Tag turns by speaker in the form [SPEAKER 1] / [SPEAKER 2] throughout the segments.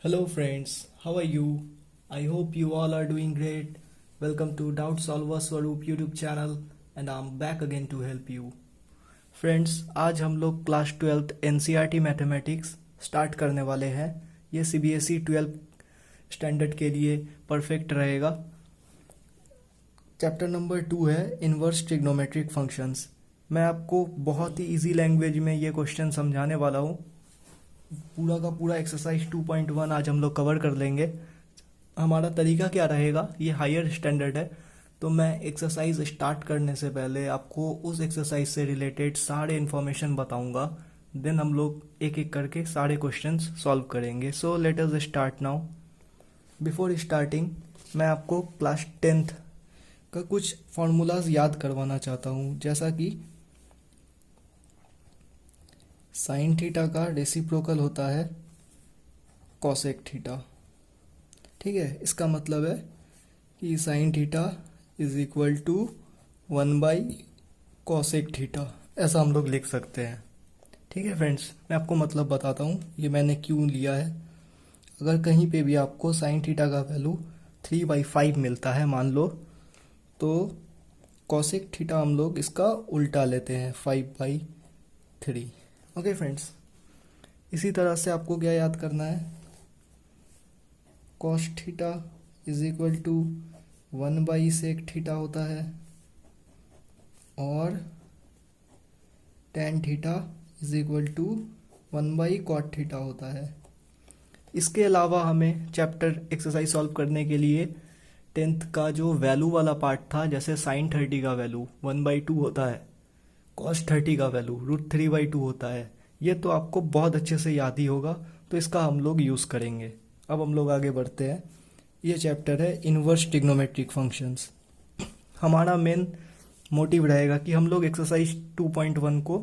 [SPEAKER 1] Hello, friends. How are you? I hope you all are doing great. Welcome to Doubt Solver Swaroop YouTube channel, and I'm back again to help you. Friends, आज हम लोग class 12th NCERT mathematics start करने वाले हैं। ये CBSE 12 standard के लिए perfect रहेगा। चैप्टर नंबर 2 है इनवर्स ट्रिग्नोमेट्रिक फंक्शंस। मैं आपको बहुत ही इजी लैंग्वेज में ये क्वेश्चन समझाने वाला हूँ। पूरा का पूरा एक्सरसाइज 2.1 आज हम लोग कवर कर लेंगे। हमारा तरीका क्या रहेगा, ये हायर स्टैंडर्ड है, तो मैं एक्सरसाइज स्टार्ट करने से पहले आपको उस एक्सरसाइज से रिलेटेड सारे इन्फॉर्मेशन बताऊंगा। देन हम लोग एक एक करके सारे क्वेश्चंस सॉल्व करेंगे। सो let us start now. Before starting मैं आपको क्लास 10th का कुछ फार्मूलाज याद करवाना चाहता हूँ, जैसा कि साइन थीटा का रेसिप्रोकल होता है कॉसेक थीटा। ठीक है, इसका मतलब है कि sine theta is equal to 1 by cosec theta, ऐसा हम लोग लिख सकते हैं। ठीक है फ्रेंड्स, मैं आपको मतलब बताता हूँ ये मैंने क्यों लिया है। अगर कहीं पे भी आपको साइन थीटा का वैल्यू 3/5 मिलता है मान लो, तो कॉसेक थीटा हम लोग इसका उल्टा लेते हैं 5/3। ओके फ्रेंड्स, इसी तरह से आपको क्या याद करना है, cos theta is equal to 1/सेक थीटा होता है और tan theta is equal to 1/कॉट थीटा होता है। इसके अलावा हमें चैप्टर एक्सरसाइज सॉल्व करने के लिए 10th का जो वैल्यू वाला पार्ट था, जैसे साइन 30 का वैल्यू 1/2 होता है, कॉस 30 का वैल्यू √3/2 होता है, ये तो आपको बहुत अच्छे से याद ही होगा, तो इसका हम लोग यूज़ करेंगे। अब हम लोग आगे बढ़ते हैं। ये चैप्टर है इनवर्स ट्रिग्नोमेट्रिक फंक्शंस। हमारा मेन मोटिव रहेगा कि हम लोग एक्सरसाइज 2.1 को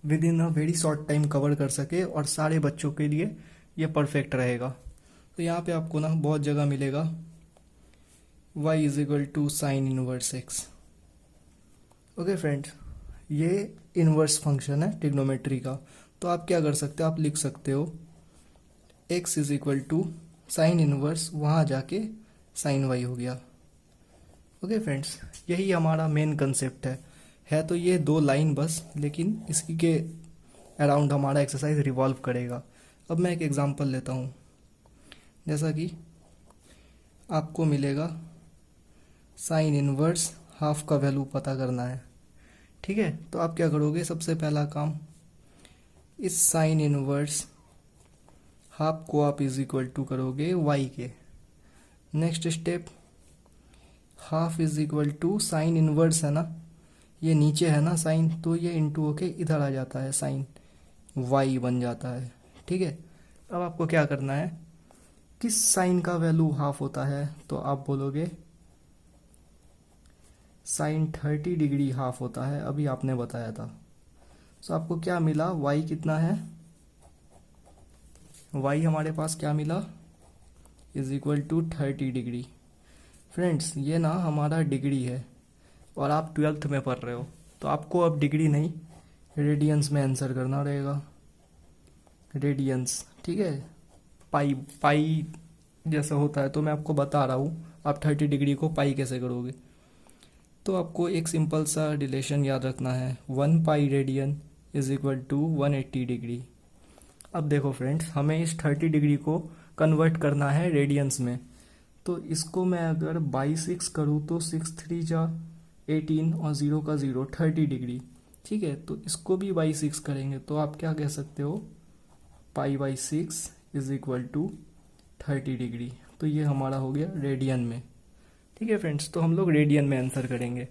[SPEAKER 1] with in a very short time cover कर सके और सारे बच्चों के लिए ये परफेक्ट रहेगा। तो यहाँ पे आपको ना बहुत जगह मिलेगा y is equal to sine inverse x। Okay friends, ये इनवर्स फंक्शन है ट्रिग्नोमेट्री का, तो आप क्या कर सकते हो, आप लिख सकते हो x is equal to sine inverse, वहाँ जाके साइन y हो गया। ओके फ्रेंड्स, यही हमारा मेन कंसेप्ट है तो ये दो लाइन बस, लेकिन इसी के अराउंड हमारा एक्सरसाइज रिवॉल्व करेगा। अब मैं एक एग्जांपल लेता हूँ, जैसा कि आपको मिलेगा साइन इनवर्स हाफ का वैल्यू पता करना है। ठीक है, तो आप क्या करोगे, सबसे पहला काम, इस साइन इनवर्स हाफ को आप इज इक्वल टू करोगे y के। Next step, half is equal to sine inverse है ना, ये नीचे है ना साइन, तो ये इंटू होके इधर आ जाता है, साइन y बन जाता है। ठीक है, अब आपको क्या करना है, किस साइन का वैल्यू हाफ होता है, तो आप बोलोगे साइन 30 डिग्री हाफ होता है, अभी आपने बताया था। तो आपको क्या मिला, y कितना है, y हमारे पास क्या मिला, is equal to 30 degree. Friends, ये ना हमारा डिग्री है और आप 12th में पढ़ रहे हो, तो आपको अब डिग्री नहीं रेडियंस में आंसर करना रहेगा, रेडियंस। ठीक है, पाई पाई जैसा होता है, तो मैं आपको बता रहा हूँ आप 30 डिग्री को पाई कैसे करोगे। तो आपको एक सिंपल सा रिलेशन याद रखना है, 1 pi radian is equal to 180 degree. अब देखो फ्रेंड्स, हमें इस 30 डिग्री को कन्वर्ट करना है रेडियंस में, तो इसको मैं अगर बाई 6 करूँ तो 6×3 जा 18 और 0 का 0 30 डिग्री। ठीक है, तो इसको भी बाई 6 करेंगे, तो आप क्या कह सकते हो, π/6 इज इक्वल टू 30 डिग्री। तो ये हमारा हो गया रेडियन में। ठीक है फ्रेंड्स, तो हम लोग रेडियन में आंसर करेंगे।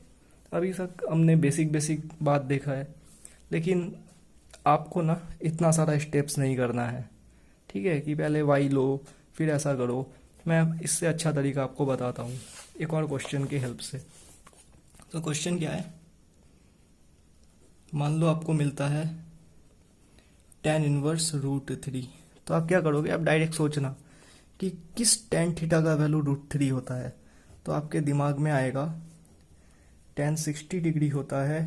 [SPEAKER 1] अभी तक हमने बेसिक बात देखा है, लेकिन आपको ना इतना सारा स्टेप्स नहीं करना है। ठीक है, कि पहले y लो फिर ऐसा करो, मैं इससे अच्छा तरीका आपको बताता हूँ एक और क्वेश्चन की हेल्प से। तो क्वेश्चन क्या है, मान लो आपको मिलता है tan इनवर्स √3। तो आप क्या करोगे, आप डायरेक्ट सोचना कि किस tan थीटा का वैल्यू √3 होता है, तो आपके दिमाग में आएगा tan 60 डिग्री होता है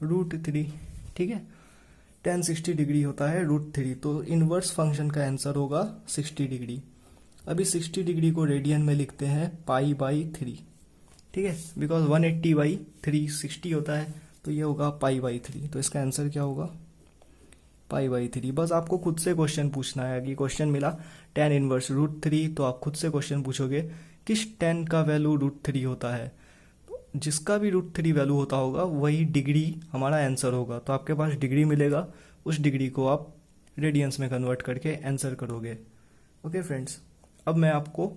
[SPEAKER 1] √3। ठीक है, tan 60 डिग्री होता है √3, तो इनवर्स फंक्शन का आंसर होगा 60 डिग्री। अभी 60 डिग्री को रेडियन में लिखते हैं π/3, ठीक है, बिकॉज 180/3 60 होता है, तो ये होगा π/3, तो इसका आंसर क्या होगा π/3। बस आपको खुद से क्वेश्चन पूछना है कि क्वेश्चन मिला tan इनवर्स √3, तो आप खुद से क्वेश्चन पूछोगे किस tan का वैल्यू √3 होता है, जिसका भी √3 वैल्यू होता होगा वही डिग्री हमारा आंसर होगा, तो आपके पास डिग्री मिलेगा, उस डिग्री को आप रेडियंस में कन्वर्ट करके आंसर करोगे। ओके फ्रेंड्स, अब मैं आपको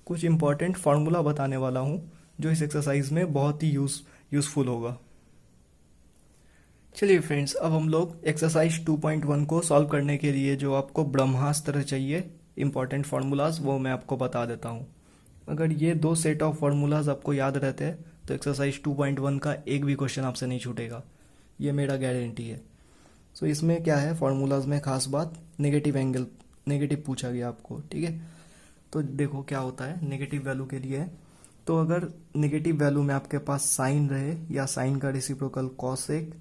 [SPEAKER 1] कुछ इंपॉर्टेंट फार्मूला बताने वाला हूँ जो इस एक्सरसाइज में बहुत ही यूजफुल होगा। चलिए फ्रेंड्स, अब हम लोग एक्सरसाइज 2.1 को सॉल्व करने के लिए जो आपको ब्रह्मास्त्र चाहिए इंपॉर्टेंट फार्मूलाज, वो मैं आपको बता देता हूँ। अगर ये 2 सेट ऑफ फार्मूलाज आपको याद रहते हैं तो एक्सरसाइज 2.1 का एक भी क्वेश्चन आपसे नहीं छूटेगा, ये मेरा गारंटी है। सो इसमें क्या है, फार्मूलाज में खास बात नेगेटिव पूछा गया आपको, ठीक है। तो देखो क्या होता है नेगेटिव वैल्यू के लिए, तो अगर नेगेटिव वैल्यू में आपके पास साइन रहे या साइन का रेसिप्रोकल कॉसेक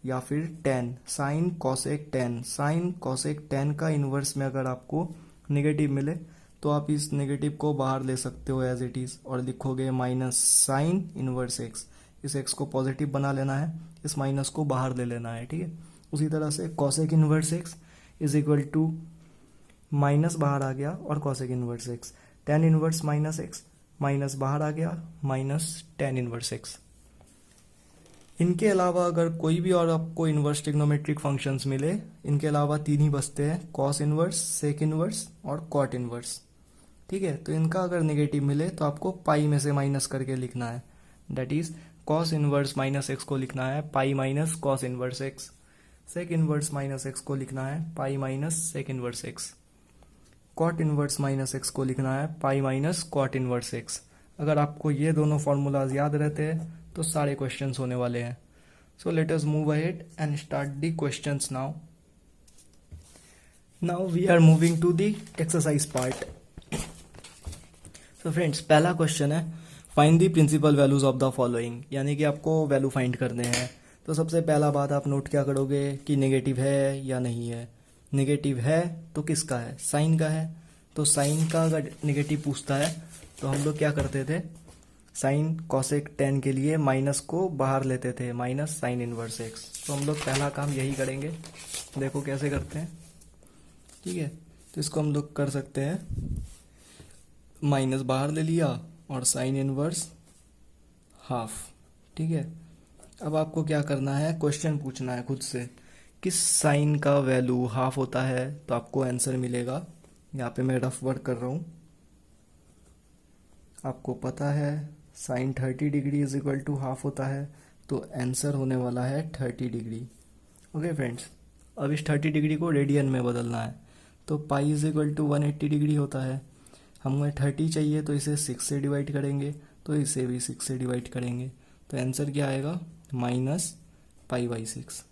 [SPEAKER 1] या फिर टेन, साइन कॉसेक टेन का इन्वर्स में अगर आपको नेगेटिव मिले तो आप इस नेगेटिव को बाहर ले सकते हो एज इट इज और लिखोगे माइनस साइन इनवर्स एक्स। इस एक्स को पॉजिटिव बना लेना है, इस माइनस को बाहर ले लेना है, ठीक है। उसी तरह से cosec inverse X is equal to minus बाहर आ गया और cosec inverse X, tan inverse minus X, minus बाहर आ गया माइनस टेन इनवर्स एक्स। इनके अलावा अगर कोई भी और आपको इनवर्स ट्रिग्नोमेट्रिक फंक्शंस मिले, इनके अलावा 3 ही बचते हैं, कॉस इनवर्स, सेक इनवर्स और कॉट इनवर्स, ठीक है। तो इनका अगर नेगेटिव मिले तो आपको पाई में से माइनस करके लिखना है, that is cos inverse minus X को लिखना है pi minus cos inverse X, sec inverse minus X को लिखना है pi minus sec inverse X, cot inverse minus X को लिखना है pi minus cot inverse X. अगर आपको ये दोनों फॉर्मूलाज याद रहते हैं तो सारे क्वेश्चंस होने वाले हैं। So let us move ahead and start the questions now. Now we are moving to the exercise part. So friends, पहला क्वेश्चन है find the principal values of the following, यानी कि आपको वैल्यू फाइंड करने हैं। तो सबसे पहला बात आप नोट क्या करोगे कि नेगेटिव है या नहीं है। नेगेटिव है तो किसका है, साइन का है, तो साइन का अगर नेगेटिव पूछता है तो हम लोग क्या करते थे, साइन कॉसेक टेन के लिए माइनस को बाहर लेते थे, माइनस साइन इनवर्स एक्स। तो हम लोग पहला काम यही करेंगे, देखो कैसे करते हैं, ठीक है। तो इसको हम लोग कर सकते हैं, माइनस बाहर ले लिया और साइन इनवर्स हाफ, ठीक है। अब आपको क्या करना है, क्वेश्चन पूछना है खुद से, किस साइन का वैल्यू हाफ होता है, तो आपको आंसर मिलेगा। यहाँ पे मैं रफ वर्क कर रहा हूँ, आपको पता है sine 30 degree is equal to half होता है, तो आंसर होने वाला है 30 डिग्री। ओके फ्रेंड्स, अब इस 30 डिग्री को रेडियन में बदलना है, तो pi is equal to 180 degree होता है, हमें 30 चाहिए तो इसे 6 से डिवाइड करेंगे, तो इसे भी 6 से डिवाइड करेंगे, तो आंसर क्या आएगा माइनस π/6,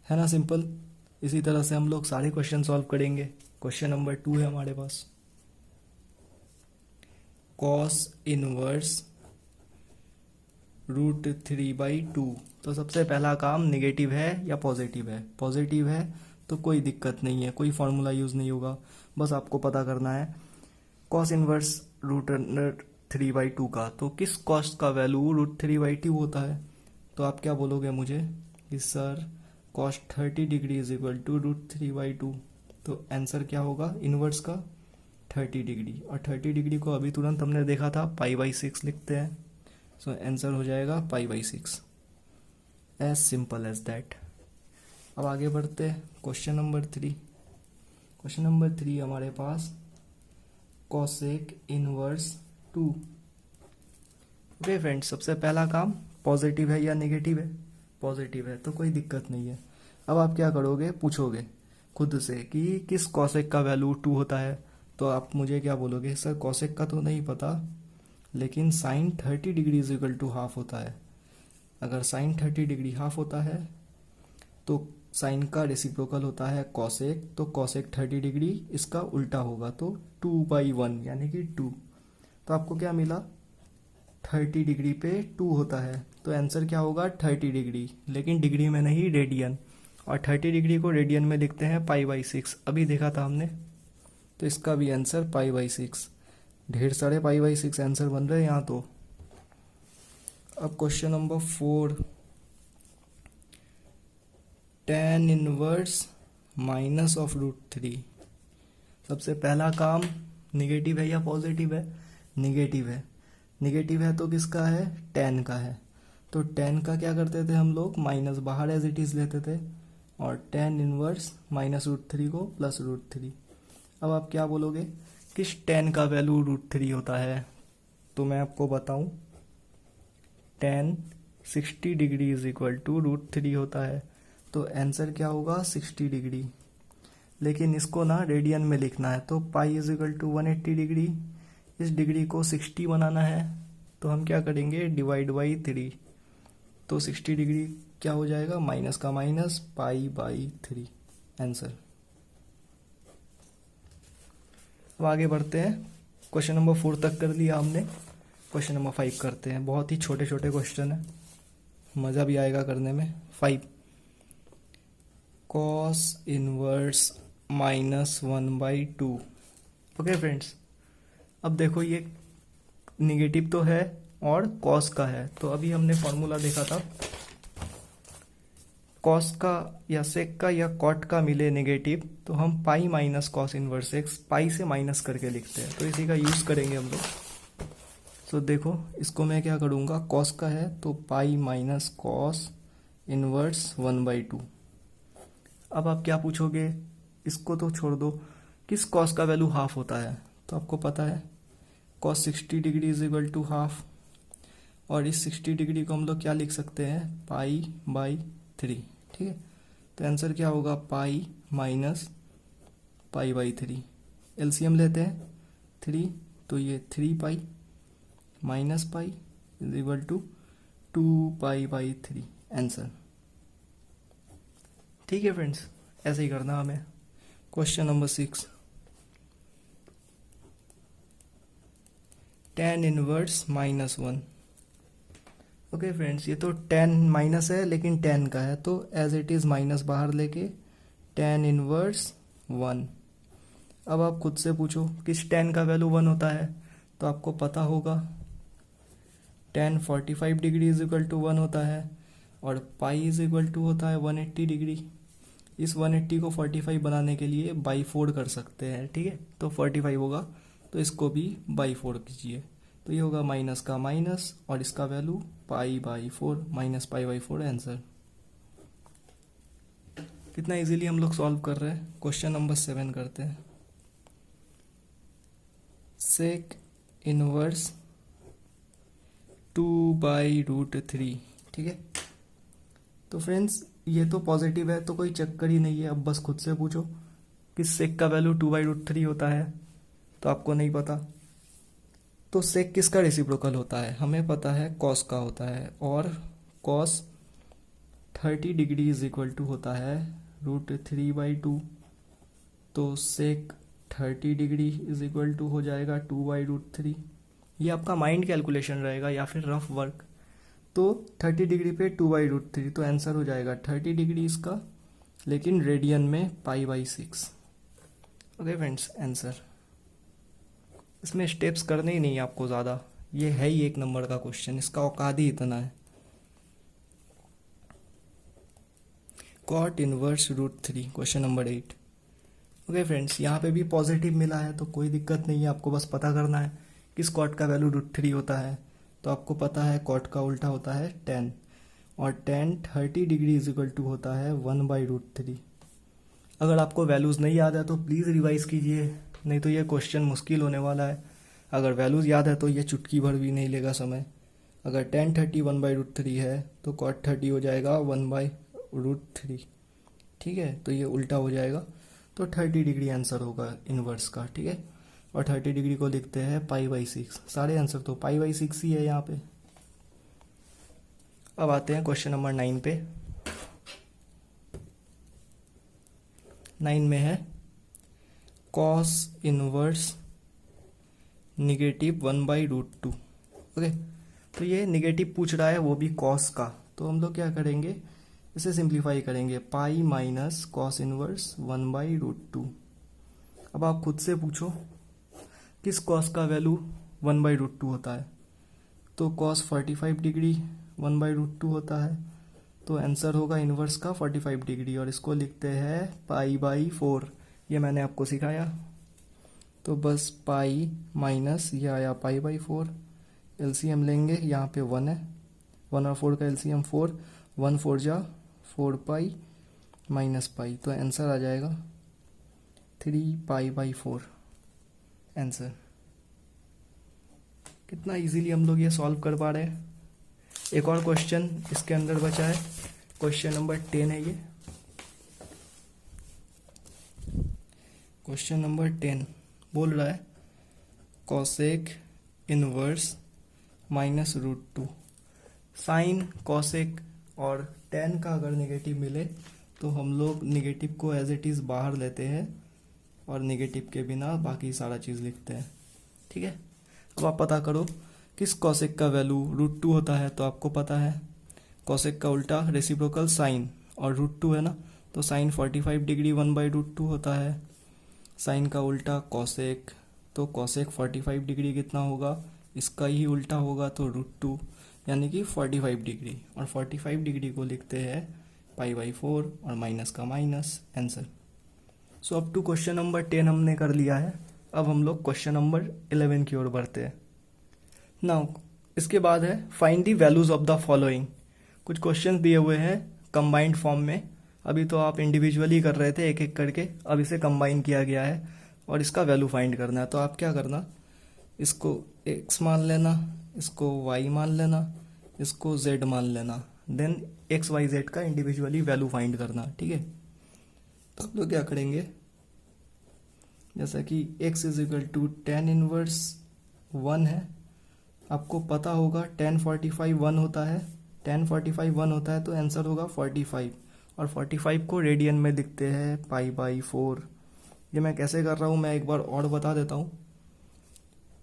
[SPEAKER 1] है ना, सिंपल। इसी तरह से हम लोग सारे क्वेश्चन सॉल्व करेंगे। क्वेश्चन नंबर 2 है हमारे पास, कॉस इनवर्स √3/2। तो सबसे पहला काम नेगेटिव है या पॉजिटिव है, पॉजिटिव है तो कोई दिक्कत नहीं है, कोई फॉर्मूला यूज नहीं होगा, बस आपको पता करना है कॉस इनवर्स √3/2 का, तो किस कॉस का वैल्यू √3/2 होता है। तो आप क्या बोलोगे मुझे कि sir cos 30 degree is equal to √3/2, तो आंसर क्या होगा इनवर्स का 30 डिग्री, और 30 डिग्री को अभी तुरंत हमने देखा था π/6 लिखते हैं, सो आंसर हो जाएगा π/6, एज सिंपल एज दैट। अब आगे बढ़ते हैं क्वेश्चन नंबर 3। क्वेश्चन नंबर 3 हमारे पास कॉसेक इनवर्स 2। ओके फ्रेंड्स, सबसे पहला काम पॉजिटिव है या नेगेटिव है, पॉजिटिव है तो कोई दिक्कत नहीं है। अब आप क्या करोगे, पूछोगे खुद से कि किस कॉसेक का वैल्यू 2 होता है, तो आप मुझे क्या बोलोगे, सर कॉसेक का तो नहीं पता, लेकिन sine 30 degree is equal to half होता है। अगर साइन 30 डिग्री हाफ होता है तो साइन का रेसिप्रोकल होता है कॉसेक, तो कॉसेक 30 डिग्री इसका उल्टा होगा, तो 2/1 यानी कि 2। तो आपको क्या मिला, 30 डिग्री पे 2 होता है, तो आंसर क्या होगा 30 डिग्री, लेकिन डिग्री में नहीं रेडियन। और 30 डिग्री को रेडियन में लिखते हैं π/6, अभी देखा था हमने। तो इसका भी आंसर π/6। ढेर सारे π/6 आंसर बन रहे हैं यहाँ तो। अब question number 4, tan inverse minus of √3। सबसे पहला काम, निगेटिव है या पॉजिटिव है? निगेटिव है। निगेटिव है तो किसका है? tan का है। तो tan का क्या करते थे हम लोग? माइनस बाहर एज इट इज लेते थे, और tan इनवर्स माइनस √3 को प्लस √3। अब आप क्या बोलोगे, किस tan का वैल्यू √3 होता है? तो मैं आपको बताऊं, tan 60 degree is equal to √3 होता है। तो आंसर क्या होगा? 60 डिग्री। लेकिन इसको ना रेडियन में लिखना है, तो pi is equal to 180 degree. इस डिग्री को 60 बनाना है, तो हम क्या करेंगे? Divide by 3। तो 60 डिग्री क्या हो जाएगा? माइनस का माइनस, π/3 आंसर। अब आगे बढ़ते हैं। क्वेश्चन नंबर 4 तक कर लिया हमने। क्वेश्चन नंबर 5 करते हैं। बहुत ही छोटे छोटे क्वेश्चन है, मज़ा भी आएगा करने में। 5, cos इनवर्स -1/2। ओके फ्रेंड्स, अब देखो ये निगेटिव तो है और कॉस का है। तो अभी हमने फॉर्मूला देखा था, कॉस का या सेक का या कॉट का मिले नेगेटिव, तो हम pi minus cos inverse x, pi से माइनस करके लिखते हैं। तो इसी का यूज़ करेंगे हम लोग। तो देखो इसको मैं क्या करूँगा, कॉस का है तो पाई माइनस कॉस इनवर्स 1/2। अब आप क्या पूछोगे, इसको तो छोड़ दो, किस कॉस का वैल्यू हाफ होता है? तो आपको पता है cos 60 degree is equal to half, और इस 60 डिग्री को हम लोग क्या लिख सकते हैं? π/3। ठीक है, तो आंसर क्या होगा? Pi minus π/3। एलसीएम लेते हैं 3, तो ये 3π minus pi is equal to 2π/3 answer. ठीक है फ्रेंड्स, ऐसे ही करना हमें। Question number 6, tan inverse -1। Okay friends, ये तो tan माइनस है लेकिन tan का है, तो एज इट इज माइनस बाहर लेके tan इनवर्स 1। अब आप खुद से पूछो किस tan का वैल्यू 1 होता है? तो आपको पता होगा tan 45 degree is equal to 1 होता है, और पाई इज इक्वल टू होता है 180 डिग्री। इस 180 को 45 बनाने के लिए बाई 4 कर सकते हैं। ठीक है, तो 45 होगा, तो इसको भी बाई 4 कीजिए, तो ये होगा माइनस का माइनस, और इसका वैल्यू π/4 माइनस π/4 आंसर। कितना इजीली हम लोग सॉल्व कर रहे हैं। क्वेश्चन नंबर 7 करते हैं। Sec inverse 2/√3। ठीक है, तो फ्रेंड्स ये तो पॉजिटिव है तो कोई चक्कर ही नहीं है। अब बस खुद से पूछो कि सेक का वैल्यू 2/√3 होता है, तो आपको नहीं पता। तो सेक किसका रेसिप्रोकल होता है? हमें पता है कॉस का होता है, और cos 30 degree is equal to होता है √3/2। तो sec 30 degree is equal to हो जाएगा 2/√3। ये आपका माइंड कैलकुलेशन रहेगा या फिर रफ वर्क। तो 30 डिग्री पे 2/√3, तो आंसर हो जाएगा 30 डिग्री इसका, लेकिन रेडियन में π/6। Okay friends, answer. इसमें स्टेप्स करने ही नहीं आपको ज़्यादा, ये है ही 1 नंबर का क्वेश्चन, इसका औकात ही इतना है। Cot inverse √3, question number 8। Okay friends, यहाँ पे भी पॉजिटिव मिला है तो कोई दिक्कत नहीं है, आपको बस पता करना है किस कॉट का वैल्यू √3 होता है। तो आपको पता है कॉट का उल्टा होता है tan, और tan 30 degree is equal to होता है 1/√3। अगर आपको वैल्यूज़ नहीं याद है तो प्लीज़ रिवाइज कीजिए, नहीं तो ये क्वेश्चन मुश्किल होने वाला है। अगर वैल्यूज़ याद है तो ये चुटकी भर भी नहीं लेगा समय। अगर tan 30 1/√3 है तो cot 30 हो जाएगा 1/√3। ठीक है, तो ये उल्टा हो जाएगा, तो 30 डिग्री आंसर होगा इनवर्स का। ठीक है, और 30 डिग्री को लिखते हैं π/6। सारे आंसर तो π/6 ही है यहाँ पे। अब आते हैं क्वेश्चन नंबर 9 पे। 9 में है cos इनवर्स -1/√2। ओके, तो ये निगेटिव पूछ रहा है, वो भी cos का। तो हम लोग क्या करेंगे, इसे सिंप्लीफाई करेंगे, पाई माइनस कॉस इनवर्स 1/√2। अब आप खुद से पूछो किस कॉस का वैल्यू 1/√2 होता है, तो कॉस 45 डिग्री 1/√2 होता है, तो आंसर होगा इनवर्स का 45 डिग्री, और इसको लिखते हैं पाई/4। ये मैंने आपको सिखाया। तो बस पाई माइनस ये आया पाई/4, एलसीएम लेंगे, यहाँ पे 1 है, 1 और 4 का एलसीएम 4, 1 4 जा 4 पाई माइनस पाई, तो आंसर आ जाएगा 3 पाई/4 आंसर। कितना इजीली हम लोग ये सॉल्व कर पा रहे हैं। एक और क्वेश्चन इसके अंदर बचा है, क्वेश्चन नंबर 10 है ये। क्वेश्चन नंबर 10 बोल रहा है कॉसेक इनवर्स -√2। साइन, कॉसेक और टेन का अगर नेगेटिव मिले तो हम लोग नेगेटिव को एज इट इज़ बाहर लेते हैं और नेगेटिव के बिना बाकी सारा चीज़ लिखते हैं। ठीक है, अब आप पता करो किस कॉसेक का वैल्यू √2 होता है। तो आपको पता है कॉसेक का उल्टा रेसिप्रोकल साइन, और √2 है ना, तो साइन 45 डिग्री 1/√2 होता है। साइन का उल्टा कॉसेक, तो कॉसेक 45 डिग्री कितना होगा, इसका ही उल्टा होगा, तो √2 यानी कि 45 डिग्री, और 45 डिग्री को लिखते हैं पाई/4 और माइनस का minus answer. So up to question number 10 हमने कर लिया है। अब हम लोग क्वेश्चन नंबर 11 की ओर बढ़ते हैं। नाउ इसके बाद है find the values of the following. कुछ क्वेश्चंस दिए हुए हैं कंबाइंड फॉर्म में। अभी तो आप इंडिविजुअली कर रहे थे एक एक करके, अब इसे कंबाइन किया गया है और इसका वैल्यू फाइंड करना है। तो आप क्या करना, इसको x मान लेना, इसको y मान लेना, इसको z मान लेना, देन x y z का इंडिविजुअली वैल्यू फाइंड करना। ठीक है, तो आप लोग क्या करेंगे, जैसा कि x = tan इनवर्स 1 है, आपको पता होगा tan 45 1 होता है, tan 45 1 होता है, तो आंसर होगा 45, और 45 को रेडियन में लिखते हैं पाई/4। ये मैं कैसे कर रहा हूँ मैं एक बार और बता देता हूँ।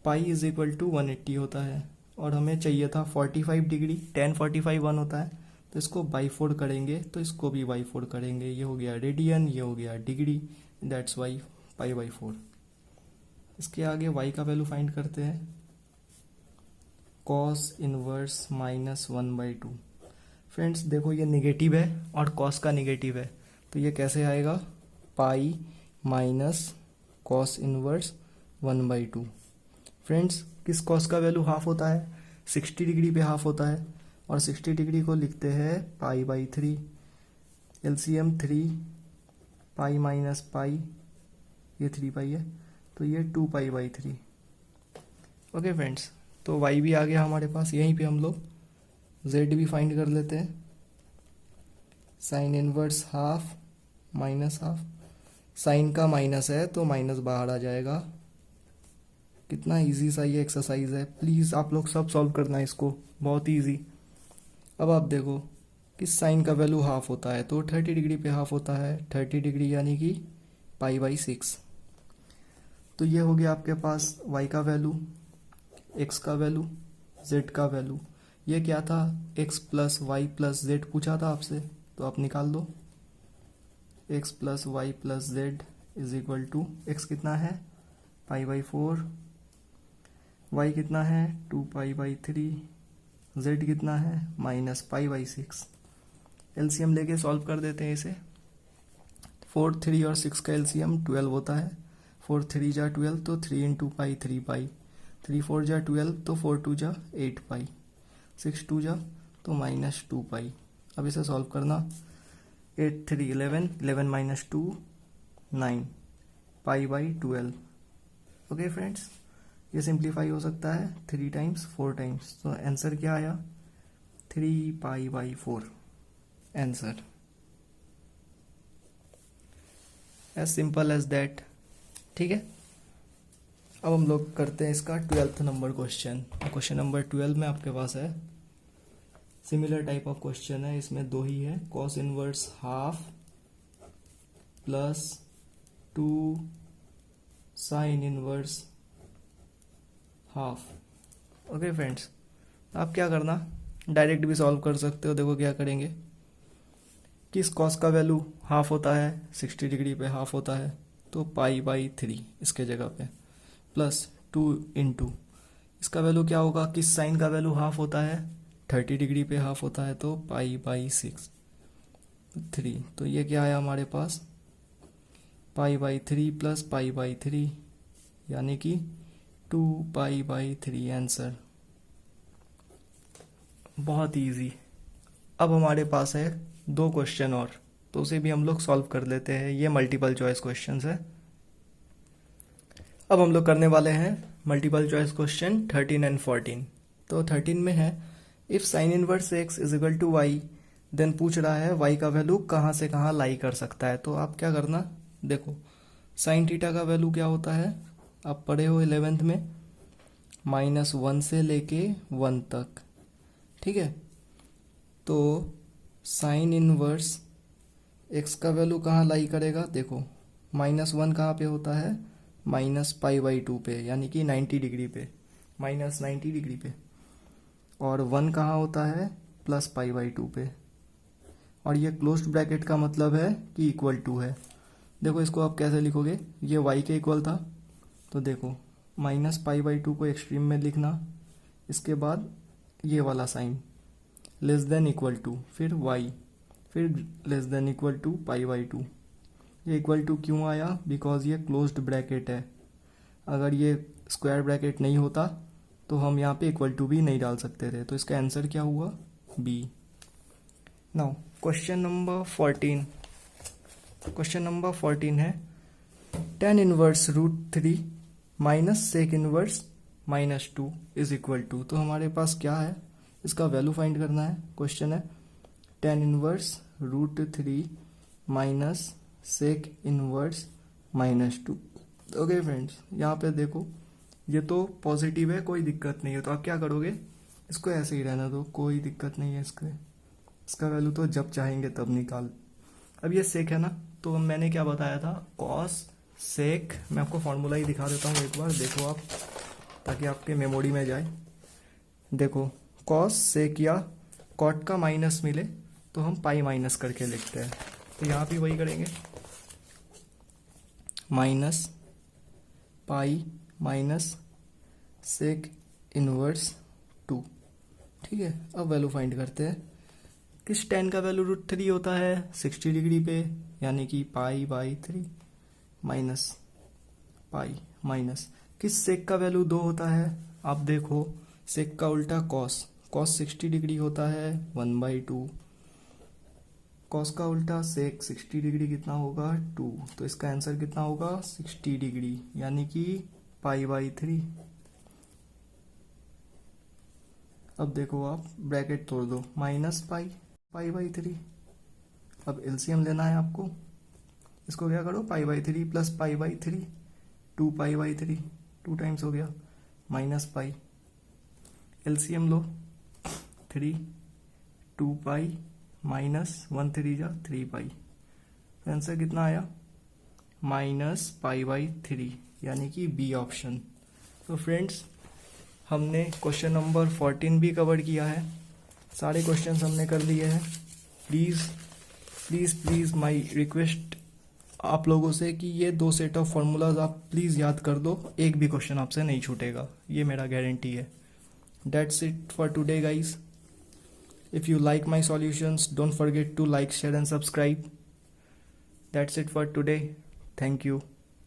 [SPEAKER 1] पाई = 180 होता है और हमें चाहिए था 45 डिग्री, tan 45 1 होता है, तो इसको /4 करेंगे, तो इसको भी /4 करेंगे। ये हो गया रेडियन, ये हो गया डिग्री, दैट्स वाई पाई/4। इसके आगे y का वैल्यू फाइंड करते हैं, कॉस इनवर्स -1/2। फ्रेंड्स देखो ये निगेटिव है और कॉस का निगेटिव है, तो ये कैसे आएगा, पाई माइनस कॉस इनवर्स 1/2। फ्रेंड्स किस कॉस का वैल्यू हाफ होता है, 60 डिग्री पे हाफ होता है, और 60 डिग्री को लिखते हैं पाई/3। एलसीएम 3, पाई माइनस पाई, ये 3 पाई है, तो ये 2 पाई/3। ओके फ्रेंड्स, तो y भी आ गया हमारे पास। यहीं पे हम लोग z भी फाइंड कर लेते हैं। Sine inverse half minus half, sine का माइनस है तो माइनस बाहर आ जाएगा। कितना इजी सा ये एक्सरसाइज है, प्लीज़ आप लोग सब सॉल्व करना इसको, बहुत ही ईजी। अब आप देखो किस साइन का वैल्यू हाफ होता है, तो 30 डिग्री पे हाफ होता है, 30 डिग्री यानी कि पाई/6। तो ये हो गया आपके पास y का वैल्यू, x का वैल्यू, z का वैल्यू। ये क्या था, x + y + z पूछा था आपसे, तो आप निकाल दो। x + y + z = x कितना है, पाई/4, y कितना है 2 पाई/3, z कितना है -पाई/6। एलसीएम लेके सॉल्व कर देते हैं इसे। 4 3 और 6 का एलसीएम 12 होता है, 4 3 जा 12, तो 3 × पाई 3 पाई, 3 4 जा 12, तो 4 2 जा 8 पाई, 6 2 जा तो -2 पाई। अब इसे सॉल्व करना, 8 3 11, 11 - 2 9, पाई/12। ओके फ्रेंड्स, ये सिंप्लीफाई हो सकता है 3 टाइम्स 4 टाइम्स, तो आंसर क्या आया, 3 पाई/4 answer. As simple as that. ठीक है, अब हम लोग करते हैं इसका 12th number question. Question number 12 में आपके पास है सिमिलर टाइप ऑफ क्वेश्चन है, इसमें 2 ही है, cos inverse half plus 2 sign inverse half. Okay friends, आप क्या करना, डायरेक्ट भी सॉल्व कर सकते हो। देखो क्या करेंगे, किस कॉस का वैल्यू हाफ होता है, 60 डिग्री पे हाफ होता है, तो पाई/3 इसके जगह पे, प्लस 2 इंटू इसका वैल्यू क्या होगा, किस साइन का वैल्यू हाफ होता है, 30 डिग्री पे हाफ होता है, तो पाई/6 3। तो ये क्या आया हमारे पास, पाई/3 प्लस पाई/3 यानी कि 2 पाई/3 आंसर। बहुत इजी। अब हमारे पास है 2 क्वेश्चन और, तो उसे भी हम लोग सॉल्व कर लेते हैं। ये मल्टीपल चॉइस क्वेश्चंस है। अब हम लोग करने वाले हैं मल्टीपल चॉइस क्वेश्चन 13 एंड 14। तो 13 में है if sine inverse x is equal to y, then पूछ रहा है y का वैल्यू कहाँ से कहाँ लाई कर सकता है। तो आप क्या करना, देखो साइन थीटा का वैल्यू क्या होता है, आप पढ़े हो 11th में, -1 से लेके 1 तक, ठीक है। तो साइन इनवर्स x का वैल्यू कहाँ लाई करेगा, देखो -1 कहाँ पे होता है, -पाई/2 पे, यानी कि 90 डिग्री पे, -90 डिग्री पे, और 1 कहाँ होता है, +पाई/2 पे, और ये क्लोज्ड ब्रैकेट का मतलब है कि इक्वल टू है। देखो इसको आप कैसे लिखोगे, ये y के इक्वल था, तो देखो -पाई/2 को एक्सट्रीम में लिखना, इसके बाद ये वाला sine less than equal to, फिर y, फिर लेस देन इक्वल टू पाई/2। ये इक्वल टू क्यों आया, बिकॉज ये क्लोज्ड ब्रैकेट है। अगर ये स्क्वायर ब्रैकेट नहीं होता तो हम यहाँ पे इक्वल टू भी नहीं डाल सकते थे। तो इसका आंसर क्या हुआ, B. Now question number 14। Question number 14 है tan inverse √3 minus sec inverse -2 is equal to. तो हमारे पास क्या है, इसका वैल्यू फाइंड करना है। क्वेश्चन है tan inverse √3 minus sec inverse -2। Okay friends, यहाँ पे देखो ये तो पॉजिटिव है, कोई दिक्कत नहीं है, तो आप क्या करोगे, इसको ऐसे ही रहना दो, कोई दिक्कत नहीं है। इसका वैल्यू तो जब चाहेंगे तब निकाल। अब ये सेक है ना, तो मैंने क्या बताया था, कॉस सेक, मैं आपको फॉर्मूला ही दिखा देता हूँ एक बार, देखो आप, ताकि आपके मेमोरी में जाए। देखो कॉस सेक या कॉट का माइनस मिले तो हम पाई माइनस करके लिखते हैं, तो यहाँ भी वही करेंगे, minus pi minus sec inverse 2, ठीक है। अब वैल्यू फाइंड करते हैं। किस tan का वैल्यू √3 होता है, 60 डिग्री पे, यानी कि पाई/3 माइनस पाई माइनस, किस सेक का वैल्यू 2 होता है, आप देखो सेक का उल्टा कॉस, कॉस 60 डिग्री होता है 1/2, कॉस का उल्टा सेक 60 डिग्री कितना होगा 2, तो इसका आंसर कितना होगा 60 डिग्री, यानी कि पाई/3। अब देखो आप ब्रैकेट तोड़ दो, माइनस पाई/3। अब एलसीएम लेना है आपको, इसको क्या करो, पाई/3 प्लस पाई/3, 2 पाई/3, 2 टाइम्स हो गया, माइनस पाई, एलसीएम लो, 3, 2 पाई माइनस 1 3 जा 3 पाई, आंसर कितना आया, -पाई/3, यानी कि बी ऑप्शन। तो फ्रेंड्स, हमने क्वेश्चन नंबर 14 भी कवर किया है, सारे क्वेश्चंस हमने कर लिए हैं। Please please please my request आप लोगों से कि ये 2 सेट ऑफ फार्मूलाज आप प्लीज़ याद कर दो, एक भी क्वेश्चन आपसे नहीं छूटेगा, ये मेरा गारंटी है। That's it for today guys. If you like my solutions, don't forget to like, share and subscribe. That's it for today. Thank you.